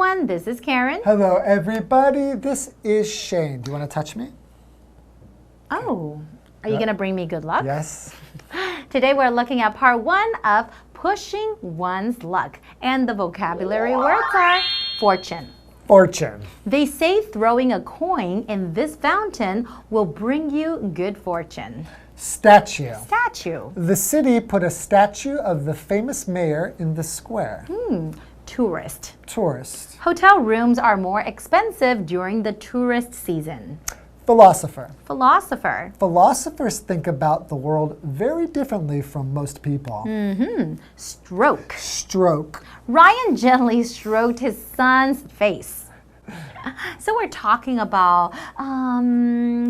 everyone, this is Karen. Hello everybody, this is Shane. Do you want to touch me? Oh, are you going to bring me good luck? Yes. Today we're looking at part 1 of pushing one's luck. And the vocabulary words are fortune. Fortune. They say throwing a coin in this fountain will bring you good fortune. Statue. Statue. The city put a statue of the famous mayor in the square. Tourist. Tourist. Hotel rooms are more expensive during the tourist season. Philosopher. Philosopher. Philosophers think about the world very differently from most people. Stroke. Stroke. Ryan gently stroked his son's face. So we're talking about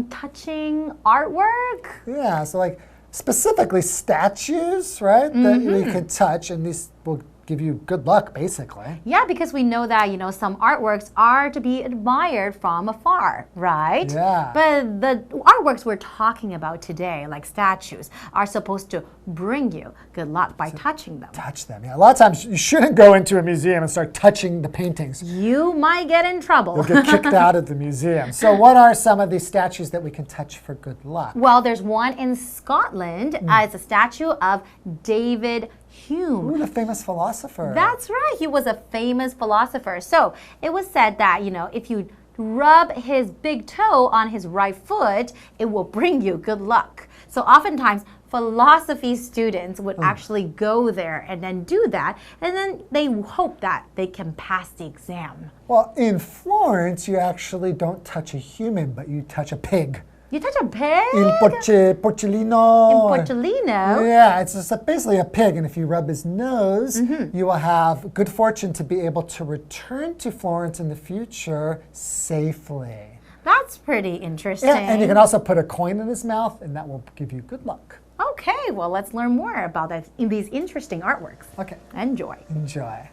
touching artwork? Yeah, so like specifically statues, right? That you can touch, and these will give you good luck, basically. Yeah, because we know that, some artworks are to be admired from afar, right? Yeah. But the artworks we're talking about today, like statues, are supposed to bring you good luck by touching them. Touch them, yeah. A lot of times you shouldn't go into a museum and start touching the paintings. You might get in trouble. You'll get kicked out of the museum. So what are some of these statues that we can touch for good luck? Well, there's one in Scotland. It's a statue of David Hume. Ooh, the famous philosopher. That's right. He was a famous philosopher. So it was said that, if you rub his big toe on his right foot, it will bring you good luck. So oftentimes, philosophy students would actually go there and then do that, and then they hope that they can pass the exam. Well, in Florence, you actually don't touch a human, but you touch a pig. You touch a pig? In Porcellino. In Porcellino? Yeah, it's just basically a pig, and if you rub his nose, you will have good fortune to be able to return to Florence in the future safely. That's pretty interesting. Yeah, and you can also put a coin in his mouth, and that will give you good luck. Okay, well, let's learn more about that in these interesting artworks. Okay. Enjoy. Enjoy.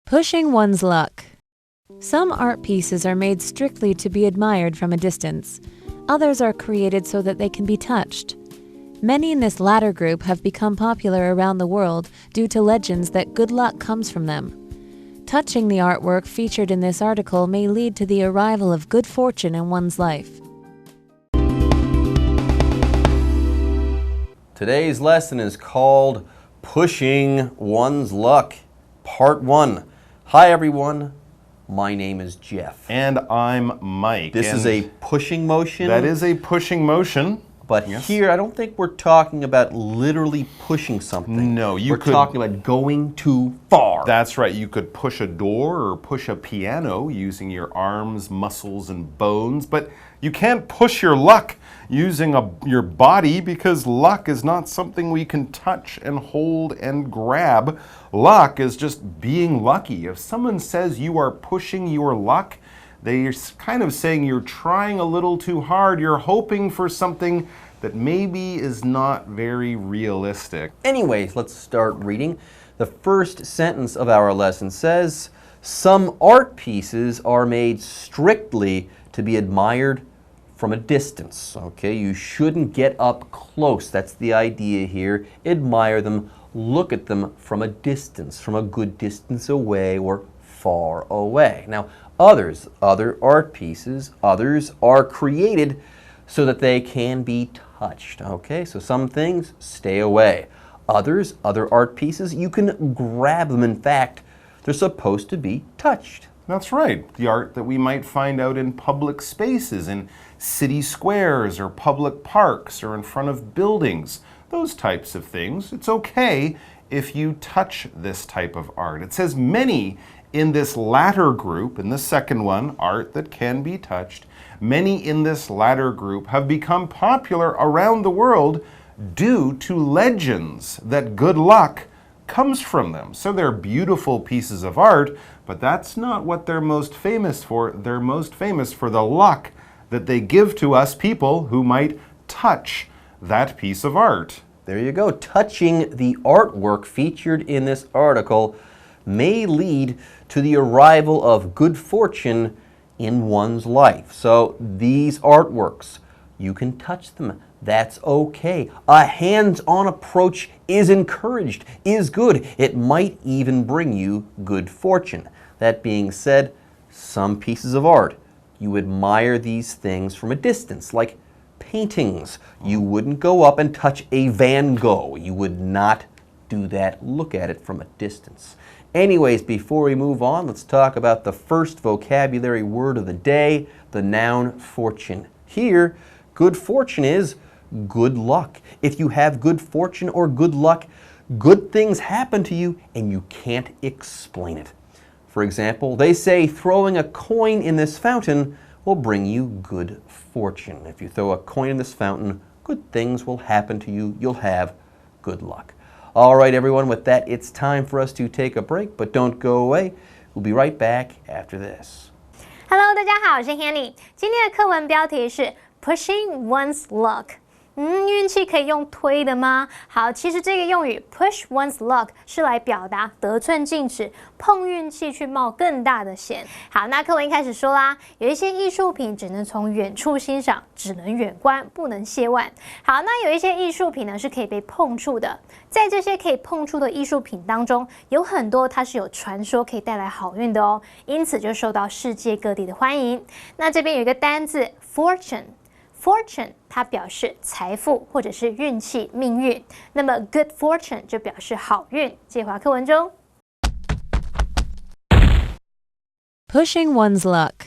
Pushing one's luck. Some art pieces are made strictly to be admired from a distance. Others are created so that they can be touched. Many in this latter group have become popular around the world due to legends that good luck comes from them. Touching the artwork featured in this article may lead to the arrival of good fortune in one's life. Today's lesson is called Pushing One's Luck, Part 1. Hi everyone, my name is Jeff. And I'm Mike. This is a pushing motion. That is a pushing motion. But here, I don't think we're talking about literally pushing something. No, we're talking about going too far. That's right. You could push a door or push a piano using your arms, muscles, and bones, but you can't push your luck using your body because luck is not something we can touch and hold and grab. Luck is just being lucky. If someone says you are pushing your luck, they're kind of saying you're trying a little too hard. You're hoping for something that maybe is not very realistic. Anyways, let's start reading. The first sentence of our lesson says, some art pieces are made strictly to be admired from a distance. Okay, you shouldn't get up close. That's the idea here. Admire them, look at them from a distance, from a good distance away or far away. Now, other art pieces, others are created so that they can be touched. Okay, so some things stay away. Other art pieces, you can grab them. In fact, they're supposed to be touched. That's right. The art that we might find out in public spaces, in city squares or public parks or in front of buildings, those types of things. It's okay if you touch this type of art. It says many in this latter group, in the second one, art that can be touched, many in this latter group have become popular around the world due to legends that good luck comes from them. So they're beautiful pieces of art, but that's not what they're most famous for. They're most famous for the luck that they give to us people who might touch that piece of art. There you go. Touching the artwork featured in this article may lead to the arrival of good fortune in one's life. So these artworks, You can touch them. That's okay. A hands-on approach is encouraged, is good. It might even bring you good fortune. That being said, some pieces of art, you admire these things from a distance, like paintings. You wouldn't go up and touch a Van Gogh. You would not do that. Look at it from a distance. Anyways, before we move on, let's talk about the first vocabulary word of the day, the noun fortune. Here, good fortune is good luck. If you have good fortune or good luck, good things happen to you and you can't explain it. For example, they say throwing a coin in this fountain will bring you good fortune. If you throw a coin in this fountain, good things will happen to you. You'll have good luck. All right, everyone, with that, it's time for us to take a break, but don't go away. We'll be right back after this. Hello， 大家好，我是 Hanny。今天的课文标题是 Pushing one's luck。运气可以用推的吗？好，其实这个用语 push one's luck 是来表达得寸进尺，碰运气去冒更大的险。好，那课文一开始说啦，有一些艺术品只能从远处欣赏，只能远观，不能亵玩。好，那有一些艺术品呢是可以被碰触的，在这些可以碰触的艺术品当中，有很多它是有传说可以带来好运的哦，因此就受到世界各地的欢迎。那这边有一个单字 fortune。Fortune 它表示财富或者是运气、命运，那么 good fortune 就表示好运。介华课文中 Pushing one's luck.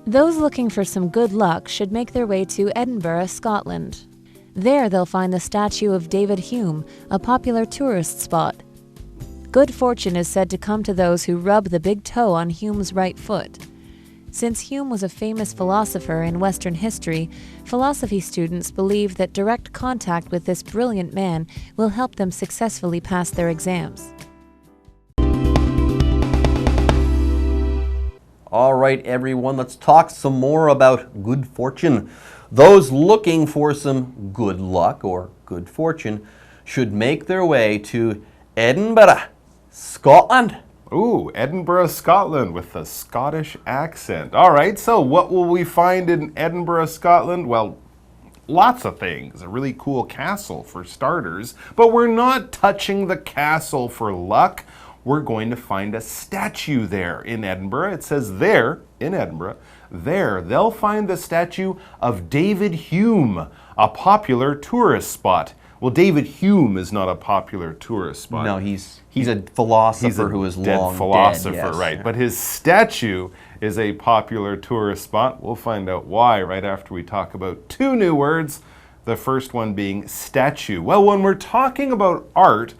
Those looking for some good luck should make their way to Edinburgh, Scotland. There they'll find the statue of David Hume, a popular tourist spot. Good fortune is said to come to those who rub the big toe on Hume's right foot. Since Hume was a famous philosopher in Western history, philosophy students believe that direct contact with this brilliant man will help them successfully pass their exams. All right, everyone, let's talk some more about good fortune. Those looking for some good luck or good fortune should make their way to Edinburgh, Scotland. Ooh, Edinburgh, Scotland with a Scottish accent. All right, so what will we find in Edinburgh, Scotland? Well, lots of things. A really cool castle for starters, but we're not touching the castle for luck. We're going to find a statue there in Edinburgh. It says there in Edinburgh. There, they'll find the statue of David Hume, a popular tourist spot. Well, David Hume is not a popular tourist spot. No, he's a philosopher who is dead long philosopher, dead. Yes. Right? But his statue is a popular tourist spot. We'll find out why right after we talk about two new words. The first one being statue. Well, when we're talking about art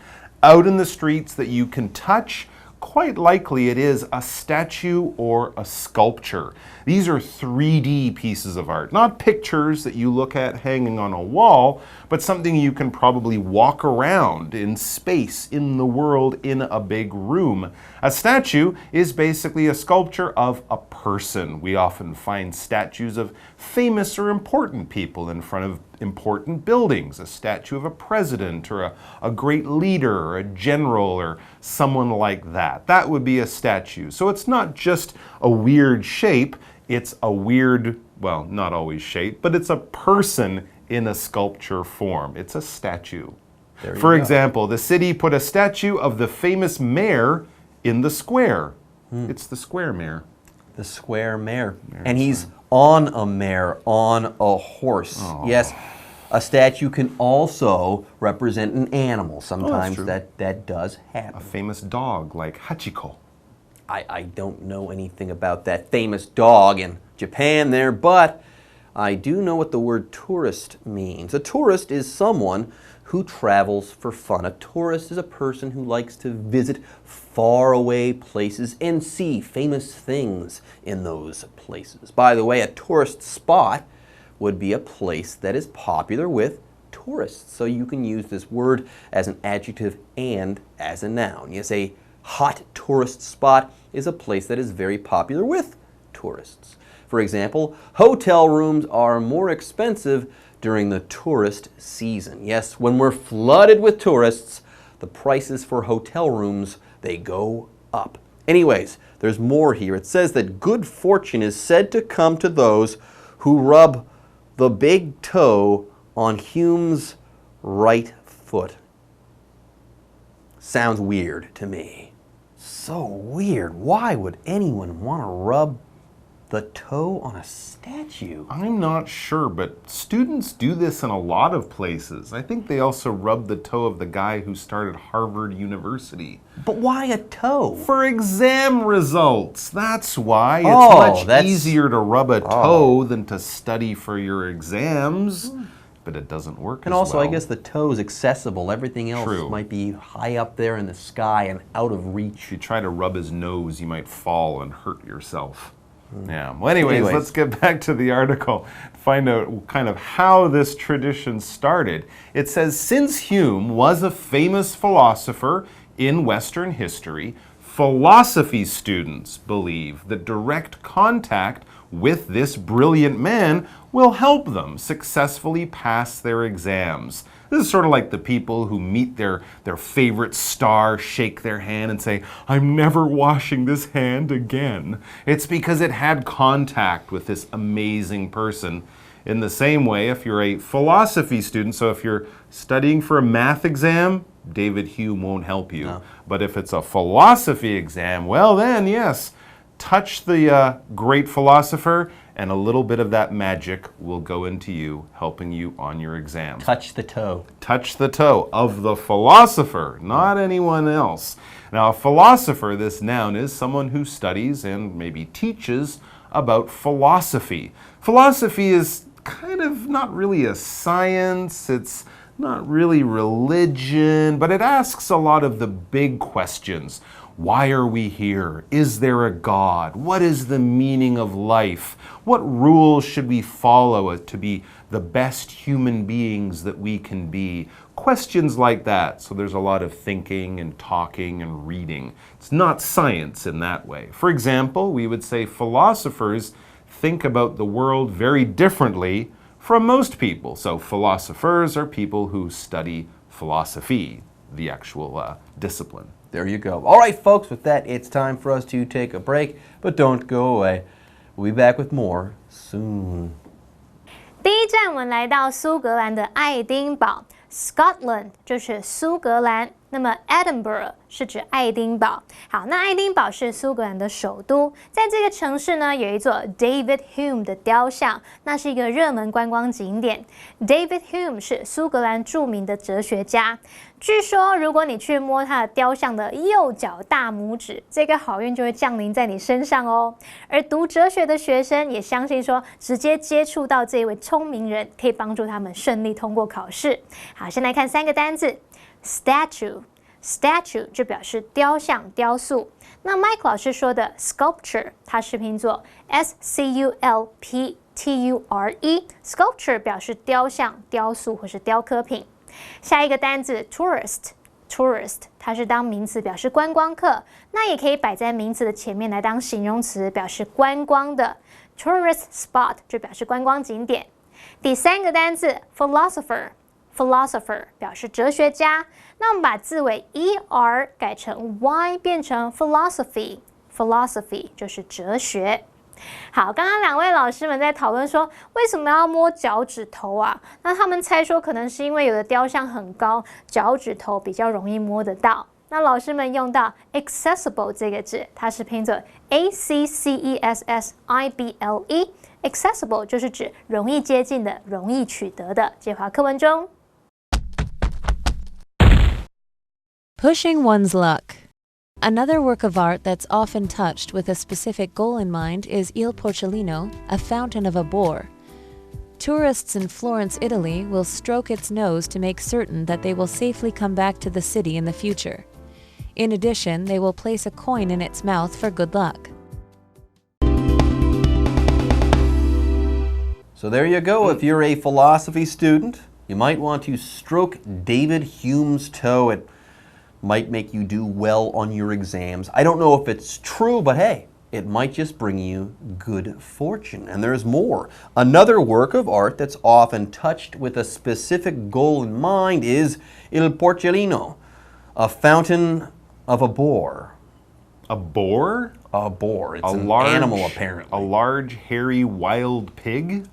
out in the streets that you can touch, quite likely it is a statue or a sculpture. These are 3D pieces of art, not pictures that you look at hanging on a wall, but something you can probably walk around in space, in the world, in a big room. A statue is basically a sculpture of a person. We often find statues of famous or important people in front of important buildings, a statue of a president or a great leader or a general or someone like that. That would be a statue. So it's not just a weird shape, it's a weird, well, not always shape, but it's a person in a sculpture form. It's a statue. For example, the city put a statue of the famous mayor in the square. It's the square mayor. The square mayor. And he's on a mare, on a horse. Oh. Yes, a statue can also represent an animal. Sometimes that does happen. A famous dog like Hachiko. I don't know anything about that famous dog in Japan there, but I do know what the word tourist means. A tourist is someone who travels for fun. A tourist is a person who likes to visit faraway places and see famous things in those places. By the way, a tourist spot would be a place that is popular with tourists. So you can use this word as an adjective and as a noun. Yes, a hot tourist spot is a place that is very popular with tourists. For example, hotel rooms are more expensive during the tourist season. Yes, when we're flooded with tourists, the prices for hotel rooms, they go up. Anyways, there's more here. It says that good fortune is said to come to those who rub the big toe on Hume's right foot. Sounds weird to me. So weird. Why would anyone want to rub the toe on a statue? I'm not sure, but students do this in a lot of places. I think they also rub the toe of the guy who started Harvard University. But why a toe? For exam results. That's why. It's Oh, much easier to rub a toe than to study for your exams. But it doesn't work And as also, well. I guess the toe is accessible. Everything else True. might be high up there in the sky and out of reach. If you try to rub his nose, you might fall and hurt yourself. Yeah. Well, anyways, let's get back to the article. Find out kind of how this tradition started. It says, since Hume was a famous philosopher in Western history, philosophy students believe that direct contact with this brilliant man will help them successfully pass their exams. This is sort of like the people who meet their favorite star, shake their hand and say, I'm never washing this hand again. It's because it had contact with this amazing person. In the same way, if you're a philosophy student, so if you're studying for a math exam, David Hume won't help you. No. But if it's a philosophy exam, well then, yes, touch the great philosopher, and a little bit of that magic will go into you, helping you on your exam. Touch the toe. Touch the toe of the philosopher, not anyone else. Now, a philosopher, this noun, is someone who studies and maybe teaches about philosophy. Philosophy is kind of not really a science, it's not really religion, but it asks a lot of the big questions. Why are we here? Is there a God? What is the meaning of life? What rules should we follow to be the best human beings that we can be? Questions like that. So there's a lot of thinking and talking and reading. It's not science in that way. For example, we would say philosophers think about the world very differently from most people. So philosophers are people who study philosophy, the actual discipline. There you go. All right, folks, with that, it's time for us to take a break, but don't go away. We'll be back with more soon. 第一站，我们来到苏格兰的爱丁堡 ，Scotland 就是苏格兰。那么 Edinburgh 是指爱丁堡。好，那爱丁堡是苏格兰的首都，在这个城市呢，有一座 David Hume 的雕像，那是一个热门观光景点。David Hume 是苏格兰著名的哲学家。据说，如果你去摸他的雕像的右脚大拇指，这个好运就会降临在你身上哦。而读哲学的学生也相信说，直接接触到这位聪明人，可以帮助他们顺利通过考试。好，先来看3个单字 ，statue。Statue 就表示雕像、雕塑。那 Mike 老师说的 sculpture， 它是拼作 sculpture，sculpture 表示雕像、雕塑或是雕刻品。下一个单字 tourist， 它是当名词表示观光客，那也可以摆在名词的前面来当形容词，表示观光的。Tourist spot 就表示观光景点。第3个单字 philosopher 表示哲学家，那我们把字尾 er 改成 y 变成 philosophy 就是哲学。好，刚刚2位老师们在讨论说为什么要摸脚趾头啊？那他们猜说可能是因为有的雕像很高，脚趾头比较容易摸得到。那老师们用到 accessible 这个字，它是拼作 accessible，accessible 就是指容易接近的、容易取得的。接华课文中。Pushing one's luck. Another work of art that's often touched with a specific goal in mind is Il Porcellino, a fountain of a boar. Tourists in Florence, Italy will stroke its nose to make certain that they will safely come back to the city in the future. In addition, they will place a coin in its mouth for good luck. So there you go. If you're a philosophy student, you might want to stroke David Hume's toe. It might make you do well on your exams. I don't know if it's true, but hey, it might just bring you good fortune. And there's more. Another work of art that's often touched with a specific goal in mind is Il Porcellino, a fountain of a boar. A boar? A boar. It's an animal, apparently. A large, hairy, wild pig?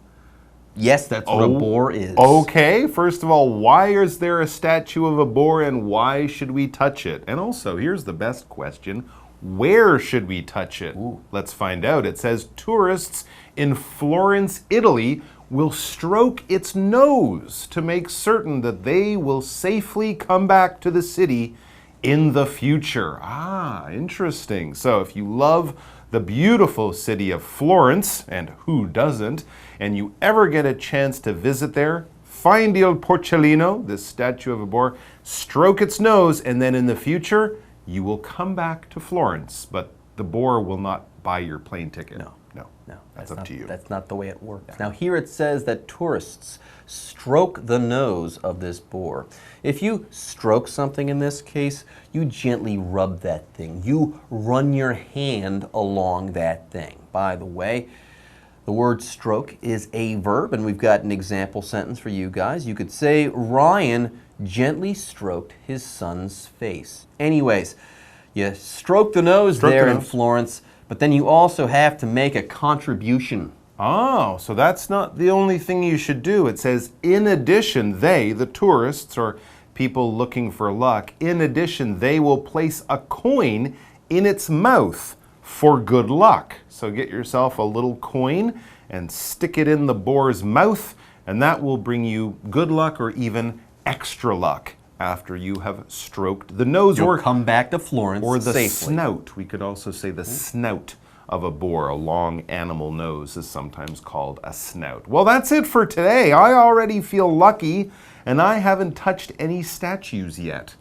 Yes, that's what a boar is. Okay, first of all, why is there a statue of a boar and why should we touch it? And also, here's the best question. Where should we touch it? Ooh. Let's find out. It says tourists in Florence, Italy will stroke its nose to make certain that they will safely come back to the city in the future. Ah, interesting. So if you love the beautiful city of Florence, and who doesn't, and you ever get a chance to visit there, find Il Porcellino, this statue of a boar, stroke its nose, and then in the future, you will come back to Florence, but the boar will not buy your plane ticket. No. No, that's up to you. That's not the way it works. Now here it says that tourists stroke the nose of this boar. If you stroke something in this case, you gently rub that thing. You run your hand along that thing. By the way, the word stroke is a verb, and we've got an example sentence for you guys. You could say, Ryan gently stroked his son's face. Anyways, you stroke the nose there in Florence, but then you also have to make a contribution. Oh, so that's not the only thing you should do. It says, in addition, they, the tourists or people looking for luck, in addition, they will place a coin in its mouth for good luck. So get yourself a little coin and stick it in the boar's mouth, and that will bring you good luck or even extra luck after you have stroked the nose. You'll come back to Florence or the safely. snout. We could also say the snout of a boar. A long animal nose is sometimes called a snout. Well, that's it for today. I already feel lucky, and I haven't touched any statues yet.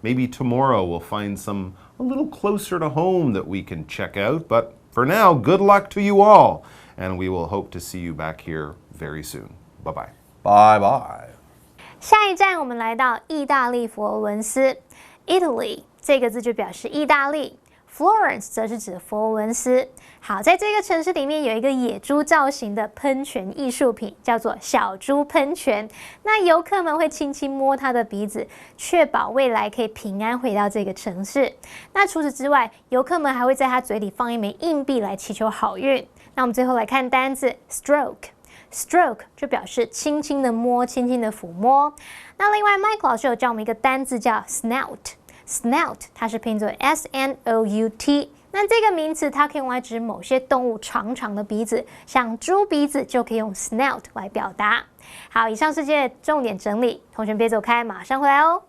Maybe tomorrow we'll find some a little closer to home that we can check out. But for now, good luck to you all, and we will hope to see you back here very soon. Bye-bye. Bye-bye. 下一站我们来到意大利佛罗伦斯 ，Italy 这个字就表示意大利 ，Florence 则是指佛罗伦斯。好，在这个城市里面有一个野猪造型的喷泉艺术品，叫做小猪喷泉。那游客们会轻轻摸它的鼻子，确保未来可以平安回到这个城市。那除此之外，游客们还会在它嘴里放一枚硬币来祈求好运。那我们最后来看单字 stroke。Stroke 就表示轻轻的摸，轻轻的抚摸。那另外 ，Mike 老师有教我们一个单字叫 snout，snout 它是拼作 S-N-O-U-T。那这个名词它可以用来指某些动物长长的鼻子，像猪鼻子就可以用 snout 来表达。好，以上是今天的重点整理，同学别走开，马上回来哦。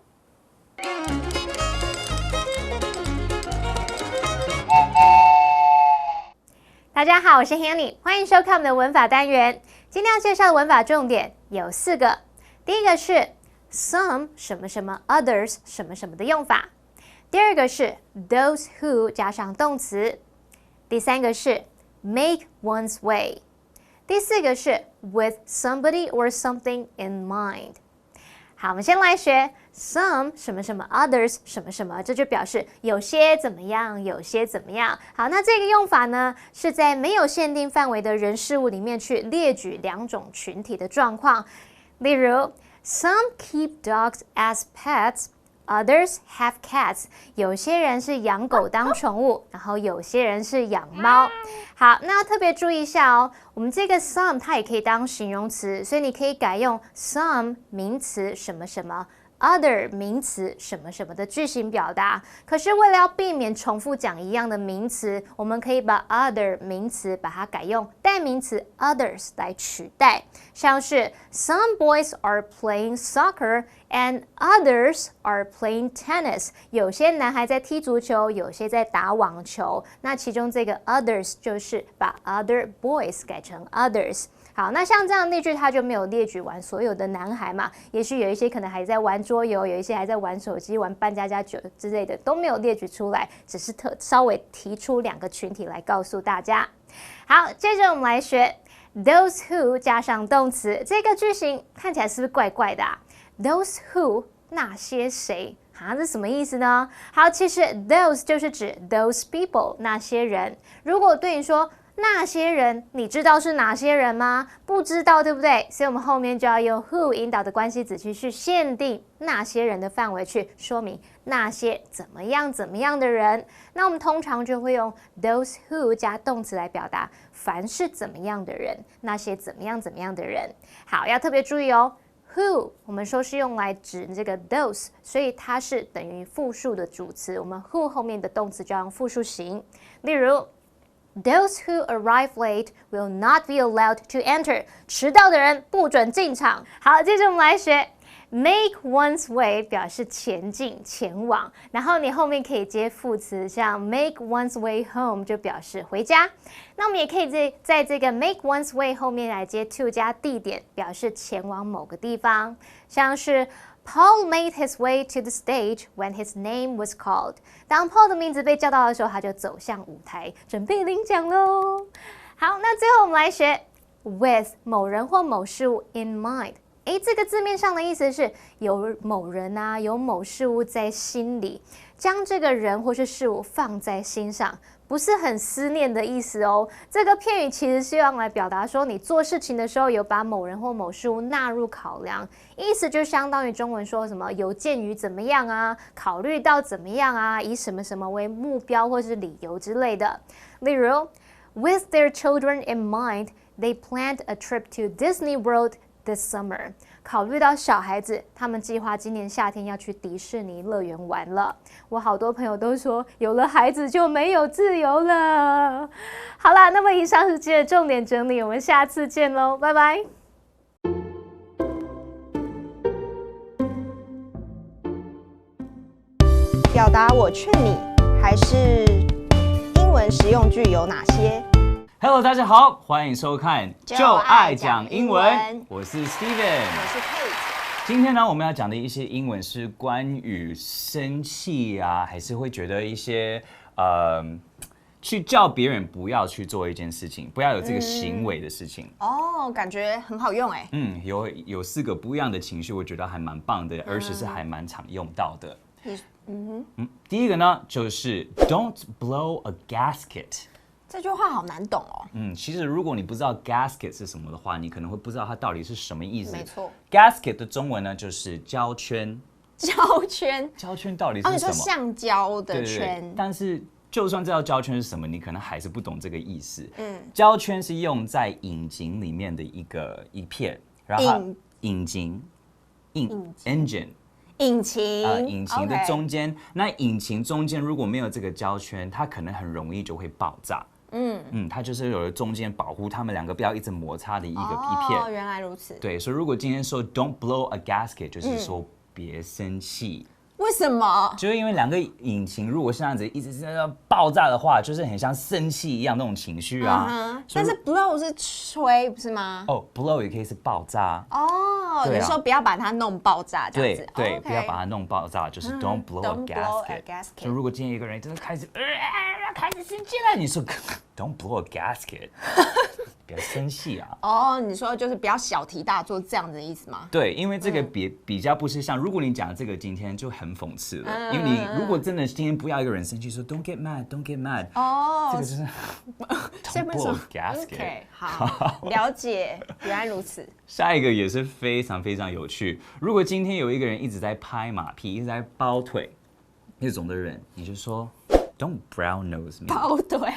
大家好，我是 Hanny， 欢迎收看我们的文法单元。今天要介绍的文法重点有4个。第一个是 some 什么什么 others 什么什么的用法。第二个是 those who 加上动词。第三个是 make one's way。第四个是 with somebody or something in mind。好，我们先来学 some 什么什么 others 什么什么，这就表示有些怎么样，有些怎么样。好，那这个用法呢，是在没有限定范围的人事物里面去列举2种群体的状况。例如 ，some keep dogs as pets。Others have cats。有些人是养狗当宠物，然后有些人是养猫。好，那要特别注意一下哦，我们这个 some 它也可以当形容词，所以你可以改用 some 名词什么什么。other 名词什么什么的句型表达，可是为了要避免重复讲一样的名词，我们可以把 other 名词把它改用代名词 others 来取代，像是 some boys are playing soccer and others are playing tennis。有些男孩在踢足球，有些在打网球。那其中这个 others 就是把 other boys 改成 others。好，那像这样的例句，它就没有列举完所有的男孩嘛？也许有一些可能还在玩桌游，有一些还在玩手机、玩扮家家酒之类的，都没有列举出来，只是稍微提出2个群体来告诉大家。好，接着我们来学 those who 加上动词，这个句型看起来是不是怪怪的啊 ？those who 那些谁？啊，这什么意思呢？好，其实 those 就是指 those people 那些人。如果对你说那些人，你知道是哪些人吗？不知道，对不对？所以我们后面就要用 who 引导的关系子句去限定那些人的范围，去说明那些怎么样的人。那我们通常就会用 those who 加动词来表达凡是怎么样的人，那些怎么样的人。好，要特别注意哦。Who 我们说是用来指这个 those， 所以它是等于复数的主词。我们 who 后面的动词就要用复数型。例如 Those who arrive late will not be allowed to enter. 迟到的人不准进场。好，接着我们来学 make one's way 表示前进、前往，然后你后面可以接副词，像 make one's way home 就表示回家。那我们也可以在这个 make one's way 后面来接 to 加地点，表示前往某个地方，像是Paul made his way to the stage when his name was called. 当 Paul 的名字被叫到的时候，他就走向舞台，准备领奖喽。好，那最后我们来学 with 某人或某事物 in mind。这个字面上的意思是有某人啊，有某事物在心里，将这个人或是事物放在心上。不是很思念的意思哦。这个片语其实是用来表达说你做事情的时候有把某人或某事物纳入考量，意思就相当于中文说什么有鉴于怎么样啊，考虑到怎么样啊，以什么什么为目标或是理由之类的。例如 With their children in mind, they planned a trip to Disney World this summer. 考虑到小孩子，他们计划今年夏天要去迪士尼乐园玩了。我好多朋友都说，有了孩子就没有自由了。好啦，那么以上是今天的重点整理，我们下次见喽，拜拜。表达我劝你，还是英文实用句有哪些？ Hello， 大家好，欢迎收看就爱讲英文我是 Steven， 我是 Kate。今天呢，我们要讲的一些英文是关于生气啊，还是会觉得一些去叫别人不要去做一件事情，不要有这个行为的事情。哦，感觉很好用哎。有4个不一样的情绪，我觉得还蛮棒的，而且是还蛮常用到的。第一个呢，就是 Don't blow a gasket。这句话好难懂哦。其实如果你不知道 gasket 是什么的话，你可能会不知道它到底是什么意思。没错 ，gasket 的中文呢就是胶圈。胶圈，胶圈到底是什么？你说橡胶的圈。对，但是就算知道胶圈是什么，你可能还是不懂这个意思。胶圈是用在引擎里面的一片，然后引擎 engine。引擎，引擎的中间，那引擎中间如果没有这个胶圈，它可能很容易就会爆炸。它就是有了中间保护它们两个不要一直摩擦的一片。哦，原来如此。对，所以如果今天说 Don't blow a gasket， 就是说别生气。为什么？就是因为两个引擎如果是这样子一直在爆炸的话，就是很像生气一样那种情绪啊。但是 blow 是吹，不是吗？哦 ，blow 也可以是爆炸。哦，你说不要把它弄爆炸这样子。对，不要把它弄爆炸，就是 Don't blow a gasket。就如果今天一个人真的开始生气了，你说 Don't blow a gasket， 别生气啊。哦，你说就是不要小题大做这样子的意思吗？对，因为这个比较不是像，如果你讲这个今天就很讽刺了，因为你如果真的今天不要一个人生气，说 Don't get mad，Don't get mad， 这个就是 Don't blow a gasket。好，了解，原来如此。下一个也是非常非常有趣，如果今天有一个人一直在拍马屁，一直在抱腿，那种的人，你就说 Don't brown nose me。抱腿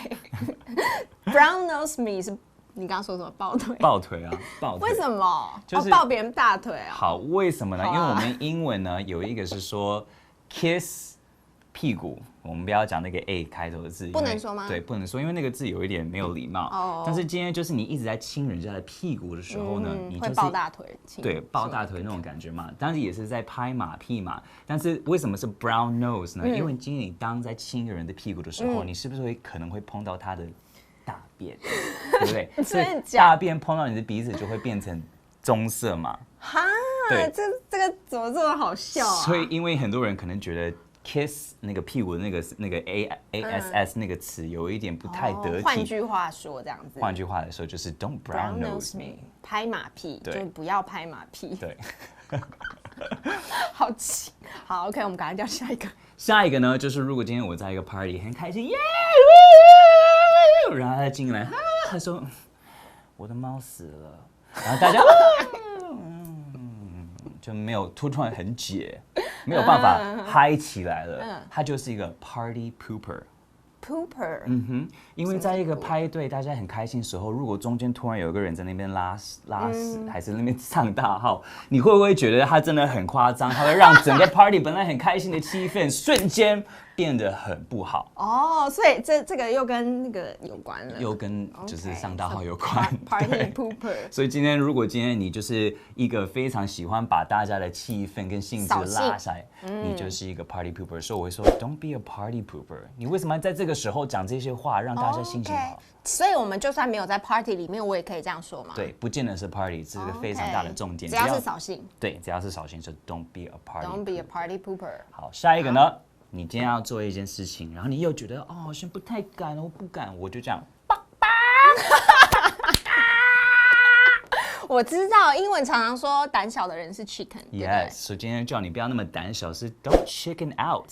，brown nose me 是。你刚刚说什么？抱腿？抱腿啊，抱腿。为什么？就是抱别人大腿啊。好，为什么呢？因为我们英文呢有一个是说 kiss 屁股，我们不要讲那个 a 开头的字，不能说吗？对，不能说，因为那个字有一点没有礼貌。但是今天就是你一直在亲人家的屁股的时候呢，你就是会抱大腿，对，抱大腿那种感觉嘛。当然也是在拍马屁嘛。但是为什么是 brown nose 呢？因为今天你当在亲一个人的屁股的时候，你是不是可能会碰到他的大便，对不对？所以大便碰到你的鼻子就会变成棕色嘛。哈，这个怎么这么好笑啊？所以因为很多人可能觉得 kiss 那个屁股的那个 ass 那个词有一点不太得体。换句话说，这样子。换句话来说就是 Don't brown nose me， 拍马屁，就不要拍马屁。对。好气，好 ，OK， 我们赶快叫下一个。下一个呢，就是如果今天我在一个 party 很开心，耶，然后他进来，他说我的猫死了，然后大家就没有突然很解，没有办法嗨起来了。他就是一个 party pooper。 因为在一个派对，大家很开心的时候，如果中间突然有一个人在那边拉屎，还是那边上大号，你会不会觉得他真的很夸张？他会让整个 party 本来很开心的气氛瞬间变得很不好。哦，所以这个又跟那个有关了，又跟就是上大号有关。Party pooper。所以如果今天你就是一个非常喜欢把大家的气氛跟兴致拉下来，你就是一个 party pooper。所以我会说 ，Don't be a party pooper。你为什么在这个时候讲这些话，让大家心情好？所以我们就算没有在 party 里面，我也可以这样说嘛。对，不见得是 party， 这是个非常大的重点。只要是扫兴。对，只要是扫兴，就 Don't be a party。 Don't be a party pooper。好，下一个呢？你今天要做一件事情，然后你又觉得好像不太敢，我不敢，我就这样。我知道英文常常说胆小的人是 chicken， 对不对？ Yes， 所以今天叫你不要那么胆小，是 Don't chicken out。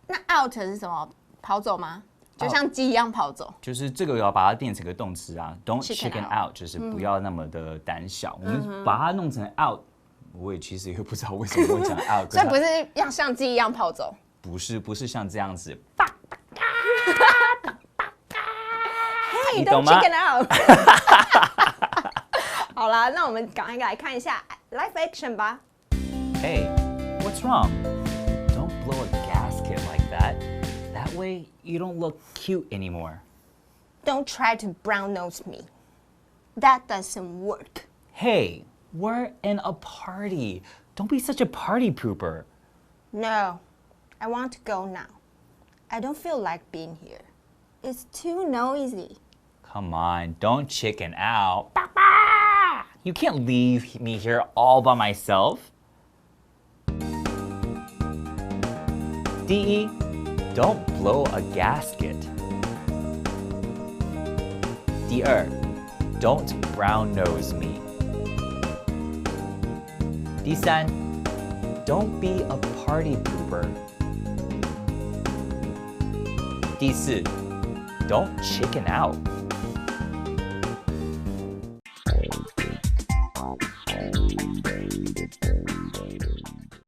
那 out 是什么？跑走吗？就像鸡一样跑走。就是这个要把它变成个动词啊 ，Don't Chicken chicken out， 就是不要那么的胆小。我们把它弄成 out， 我也其实也不知道为什么会讲 out， 所以不是要像鸡一样跑走。不是像这样子。Hey, 你懂 don't 吗 chicken out。好啦，那我们赶快来看一下 live action 吧。 Hey, what's wrong? Don't blow a gasket like that. That way you don't look cute anymore. Don't try to brown nose me. That doesn't work. Hey, we're in a party. Don't be such a party pooper. No, I want to go now. I don't feel like being here. It's too noisy. Come on, don't chicken out. You can't leave me here all by myself. 第一 Don't blow a gasket. 第二 Don't brown nose me. 第三 Don't be a party pooper. 第四 Don't chicken out.